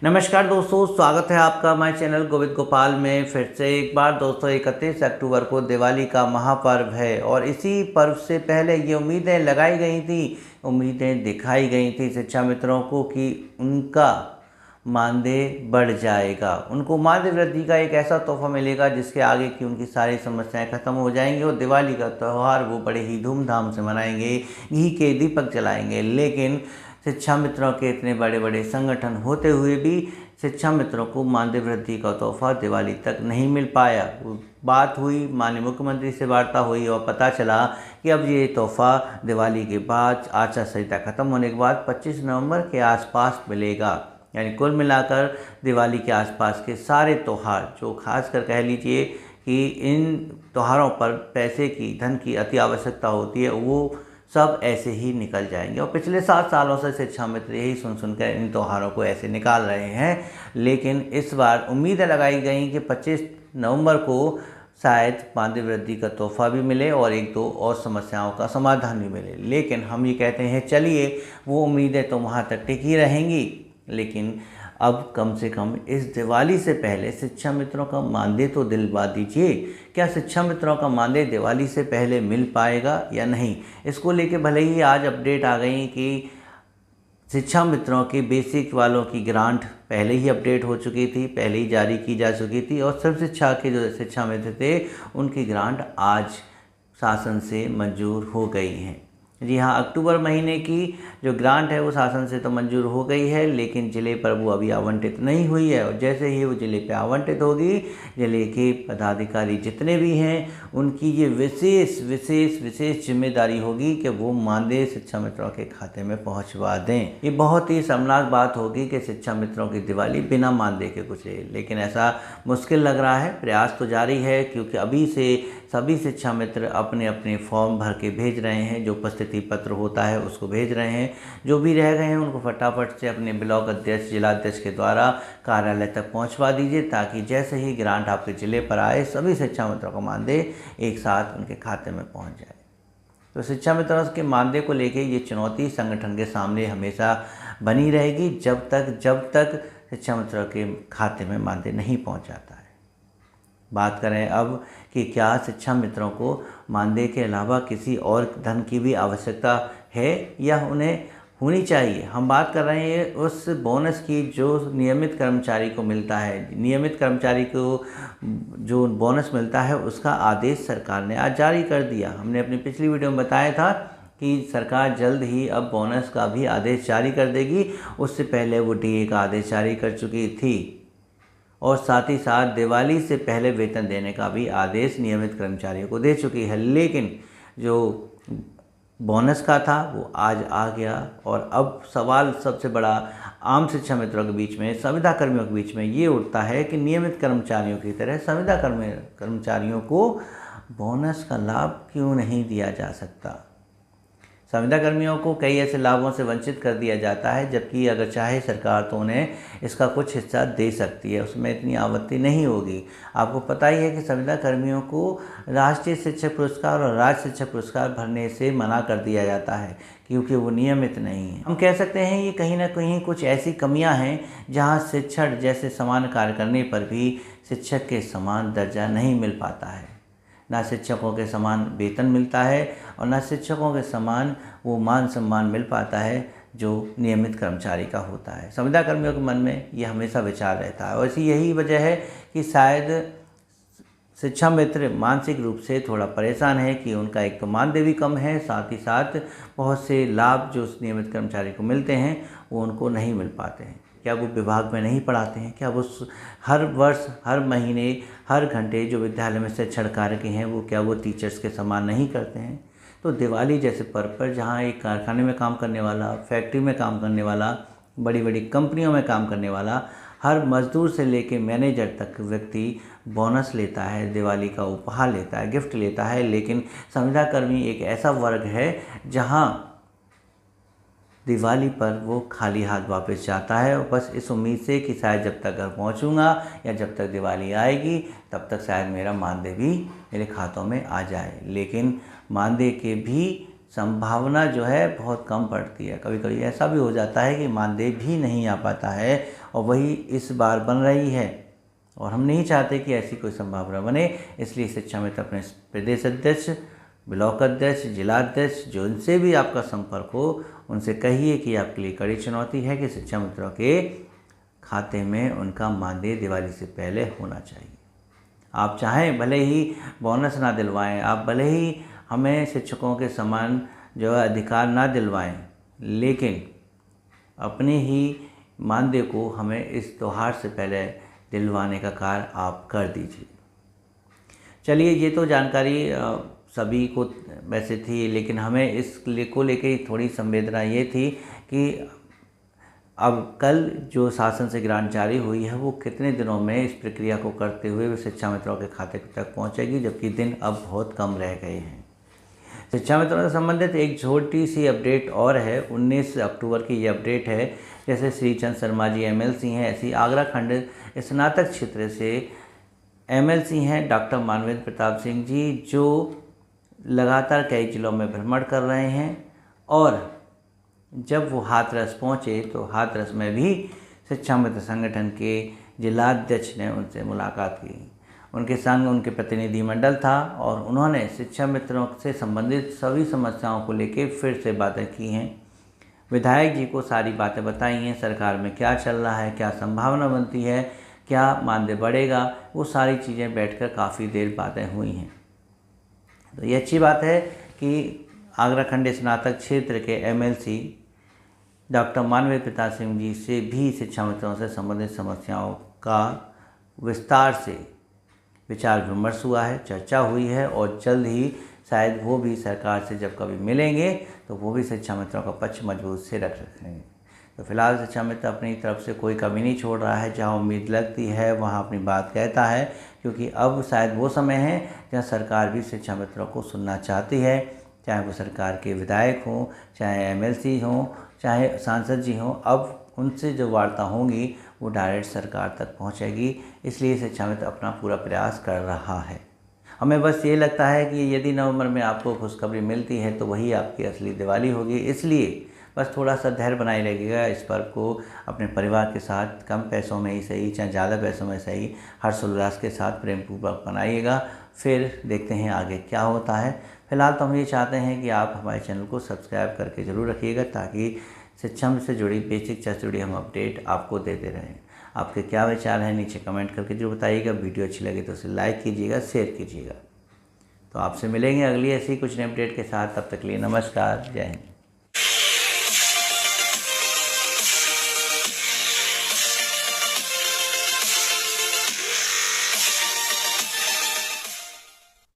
नमस्कार दोस्तों, स्वागत है आपका हमारे चैनल गोविंद गोपाल में। फिर से एक बार दोस्तों 31 अक्टूबर को दिवाली का महापर्व है और इसी पर्व से पहले ये उम्मीदें लगाई गई थी, उम्मीदें दिखाई गई थी शिक्षा मित्रों को कि उनका मानदेय बढ़ जाएगा, उनको मानदेय वृद्धि का एक ऐसा तोहफा मिलेगा जिसके आगे की उनकी सारी समस्याएं खत्म हो जाएंगी और दिवाली का त्यौहार वो बड़े ही धूमधाम से मनाएंगे, घी के दीपक जलाएंगे। लेकिन शिक्षा मित्रों के इतने बड़े बड़े संगठन होते हुए भी शिक्षा मित्रों को मानदेय वृद्धि का तोहफा दिवाली तक नहीं मिल पाया। बात हुई, माननीय मुख्यमंत्री से वार्ता हुई और पता चला कि अब ये तोहफा दिवाली के बाद आचार संहिता खत्म होने के बाद 25 नवंबर के आसपास मिलेगा। यानी कुल मिलाकर दिवाली के आसपास के सारे त्यौहार, जो खासकर कह लीजिए कि इन त्योहारों पर पैसे की, धन की अति आवश्यकता होती है, वो सब ऐसे ही निकल जाएंगे। और पिछले 7 सालों से शिक्षा मित्र यही सुन कर इन त्योहारों को ऐसे निकाल रहे हैं। लेकिन इस बार उम्मीदें लगाई गई कि 25 नवंबर को शायद मानदेय वृद्धि का तोहफा भी मिले और एक दो और समस्याओं का समाधान भी मिले। लेकिन हम ये कहते हैं चलिए, वो उम्मीदें तो वहाँ तक टिकी रहेंगी, लेकिन अब कम से कम इस दिवाली से पहले शिक्षा मित्रों का मानदेय तो दिलवा दीजिए। क्या शिक्षा मित्रों का मानदेय दिवाली से पहले मिल पाएगा या नहीं, इसको लेके भले ही आज अपडेट आ गई कि शिक्षा मित्रों के बेसिक वालों की ग्रांट पहले ही अपडेट हो चुकी थी, पहले ही जारी की जा चुकी थी और सर्व शिक्षा के जो शिक्षा मित्र थे उनकी ग्रांट आज शासन से मंजूर हो गई हैं। जी हाँ, अक्टूबर महीने की जो ग्रांट है वो शासन से तो मंजूर हो गई है, लेकिन ज़िले पर वो अभी आवंटित नहीं हुई है। और जैसे ही वो ज़िले पे आवंटित होगी, ज़िले के पदाधिकारी जितने भी हैं उनकी ये विशेष विशेष विशेष जिम्मेदारी होगी कि वो मानदेय शिक्षा मित्रों के खाते में पहुंचवा दें। ये बहुत ही शर्मनाक बात होगी कि शिक्षा मित्रों की दिवाली बिना मानदेय के गुजरे, लेकिन ऐसा मुश्किल लग रहा है। प्रयास तो जारी है, क्योंकि अभी से सभी शिक्षा मित्र अपने अपने फॉर्म भर के भेज रहे हैं, जो उपस्थिति पत्र होता है उसको भेज रहे हैं। जो भी रह गए हैं उनको फटाफट से अपने ब्लॉक अध्यक्ष, जिलाध्यक्ष के द्वारा कार्यालय तक पहुंचवा दीजिए, ताकि जैसे ही ग्रांट आपके ज़िले पर आए सभी शिक्षा मित्रों का मानदेय एक साथ उनके खाते में पहुंच जाए। तो शिक्षा मित्रों के मानदेय को लेके ये चुनौती संगठन के सामने हमेशा बनी रहेगी, जब तक शिक्षा मित्रों के खाते में मानदेय नहीं पहुँच जाता है। बात करें अब कि क्या शिक्षा मित्रों को मानदेय के अलावा किसी और धन की भी आवश्यकता है या उन्हें होनी चाहिए। हम बात कर रहे हैं उस बोनस की जो नियमित कर्मचारी को मिलता है। नियमित कर्मचारी को जो बोनस मिलता है उसका आदेश सरकार ने आज जारी कर दिया। हमने अपनी पिछली वीडियो में बताया था कि सरकार जल्द ही अब बोनस का भी आदेश जारी कर देगी। उससे पहले वो डीए का आदेश जारी कर चुकी थी और साथ ही साथ दिवाली से पहले वेतन देने का भी आदेश नियमित कर्मचारियों को दे चुकी है। लेकिन जो बोनस का था वो आज आ गया और अब सवाल सबसे बड़ा आम शिक्षा मित्रों के बीच में, संविदा कर्मियों के बीच में ये उठता है कि नियमित कर्मचारियों की तरह संविदा कर्मचारियों को बोनस का लाभ क्यों नहीं दिया जा सकता। संविदा कर्मियों को कई ऐसे लाभों से वंचित कर दिया जाता है, जबकि अगर चाहे सरकार तो उन्हें इसका कुछ हिस्सा दे सकती है, उसमें इतनी आपत्ति नहीं होगी। आपको पता ही है कि संविदा कर्मियों को राष्ट्रीय शिक्षक पुरस्कार और राज्य शिक्षक पुरस्कार भरने से मना कर दिया जाता है, क्योंकि वो नियमित नहीं है। हम कह सकते हैं ये कहीं ना कहीं कुछ ऐसी कमियां हैं जहां शिक्षक जैसे समान कार्य करने पर भी शिक्षक के समान दर्जा नहीं मिल पाता है। ना शिक्षकों के समान वेतन मिलता है और ना शिक्षकों के समान वो मान सम्मान मिल पाता है जो नियमित कर्मचारी का होता है। संविदा कर्मियों के मन में ये हमेशा विचार रहता है और इसी यही वजह है कि शायद शिक्षा मित्र मानसिक रूप से थोड़ा परेशान है कि उनका एक तो मानदेय भी कम है, साथ ही साथ बहुत से लाभ जो उस नियमित कर्मचारी को मिलते हैं वो उनको नहीं मिल पाते हैं। क्या वो विभाग में नहीं पढ़ाते हैं? क्या वो हर वर्ष, हर महीने, हर घंटे जो विद्यालय में शिक्षण कार्य के हैं वो क्या वो टीचर्स के समान नहीं करते हैं? तो दिवाली जैसे पर्व पर जहाँ एक कारखाने में काम करने वाला, फैक्ट्री में काम करने वाला, बड़ी बड़ी कंपनियों में काम करने वाला हर मजदूर से लेके मैनेजर तक व्यक्ति बोनस लेता है, दिवाली का उपहार लेता है, गिफ्ट लेता है, लेकिन संविदा कर्मी एक ऐसा वर्ग है जहाँ दिवाली पर वो खाली हाथ वापस जाता है और बस इस उम्मीद से कि शायद जब तक घर पहुंचूंगा या जब तक दिवाली आएगी तब तक शायद मेरा मानदेय भी मेरे खातों में आ जाए। लेकिन मानदेय के भी संभावना जो है बहुत कम पड़ती है। कभी कभी ऐसा भी हो जाता है कि मानदेय भी नहीं आ पाता है और वही इस बार बन रही है और हम नहीं चाहते कि ऐसी कोई संभावना बने। इसलिए शिक्षा मित्र अपने प्रदेश अध्यक्ष, ब्लॉक अध्यक्ष, जिला अध्यक्ष, जो इनसे भी आपका संपर्क हो, उनसे कहिए कि आपके लिए कड़ी चुनौती है कि शिक्षा मित्रों के खाते में उनका मानदेय दिवाली से पहले होना चाहिए। आप चाहें भले ही बोनस ना दिलवाएं, आप भले ही हमें शिक्षकों के समान जो है अधिकार ना दिलवाएं, लेकिन अपने ही मानदेय को हमें इस त्योहार से पहले दिलवाने का कार्य आप कर दीजिए। चलिए, ये तो जानकारी सभी को वैसे थी, लेकिन हमें इस को लेके थोड़ी संवेदना ये थी कि अब कल जो शासन से ग्रांट जारी हुई है वो कितने दिनों में इस प्रक्रिया को करते हुए वो शिक्षा मित्रों के खाते तक पहुंचेगी, जबकि दिन अब बहुत कम रह गए हैं। शिक्षा मित्रों से संबंधित एक छोटी सी अपडेट और है, 19 अक्टूबर की ये अपडेट है। जैसे श्री चंद शर्मा जी MLC हैं, ऐसी आगरा खंड स्नातक क्षेत्र से MLC हैं डॉक्टर मानवेंद्र प्रताप सिंह जी, जो लगातार कई जिलों में भ्रमण कर रहे हैं। और जब वो हाथरस पहुँचे तो हाथरस में भी शिक्षा मित्र संगठन के जिलाध्यक्ष ने उनसे मुलाकात की। उनके संग उनके प्रतिनिधिमंडल था और उन्होंने शिक्षा मित्रों से संबंधित सभी समस्याओं को लेकर फिर से बातें की हैं। विधायक जी को सारी बातें बताई हैं, सरकार में क्या चल रहा है, क्या संभावना बनती है, क्या मानदेय बढ़ेगा, वो सारी चीज़ें बैठकर काफ़ी देर बातें हुई हैं। तो ये अच्छी बात है कि आगरा खंड स्नातक क्षेत्र के MLC डॉक्टर मानवेंद्र प्रताप सिंह जी से भी शिक्षा मित्रों से संबंधित समस्याओं का विस्तार से विचार विमर्श हुआ है, चर्चा हुई है और जल्द ही शायद वो भी सरकार से जब कभी मिलेंगे तो वो भी शिक्षा मित्रों का पक्ष मजबूत से रखेंगे। तो फिलहाल शिक्षा मित्र अपनी तरफ से कोई कमी नहीं छोड़ रहा है, जहाँ उम्मीद लगती है वहाँ अपनी बात कहता है, क्योंकि अब शायद वो समय है जहाँ सरकार भी शिक्षा मित्रों को सुनना चाहती है, चाहे वो सरकार के विधायक हों, चाहे MLC हों, चाहे सांसद जी हों। अब उनसे जो वार्ता होंगी वो डायरेक्ट सरकार तक पहुंचेगी, इसलिए शिक्षा मित्र अपना पूरा प्रयास कर रहा है। हमें बस ये लगता है कि यदि नवंबर में आपको खुशखबरी मिलती है तो वही आपकी असली दिवाली होगी, इसलिए बस थोड़ा सा धैर्य बनाए रखिएगा। इस पर्व को अपने परिवार के साथ कम पैसों में ही सही, चाहे ज़्यादा पैसों में सही, हर्षोल्लास के साथ प्रेमपूर्वक मनाइएगा। फिर देखते हैं आगे क्या होता है। फिलहाल तो हम ये चाहते हैं कि आप हमारे चैनल को सब्सक्राइब करके ज़रूर रखिएगा, ताकि शिक्षा से जुड़ी बेसिक से जुड़ी हम अपडेट आपको देते रहें। आपके क्या विचार हैं नीचे कमेंट करके जरूर बताइएगा। वीडियो अच्छी लगे तो उसे लाइक कीजिएगा, शेयर कीजिएगा। तो आपसे मिलेंगे अगली ऐसी कुछ नई अपडेट के साथ। तब तक के लिए नमस्कार, जय हिंद।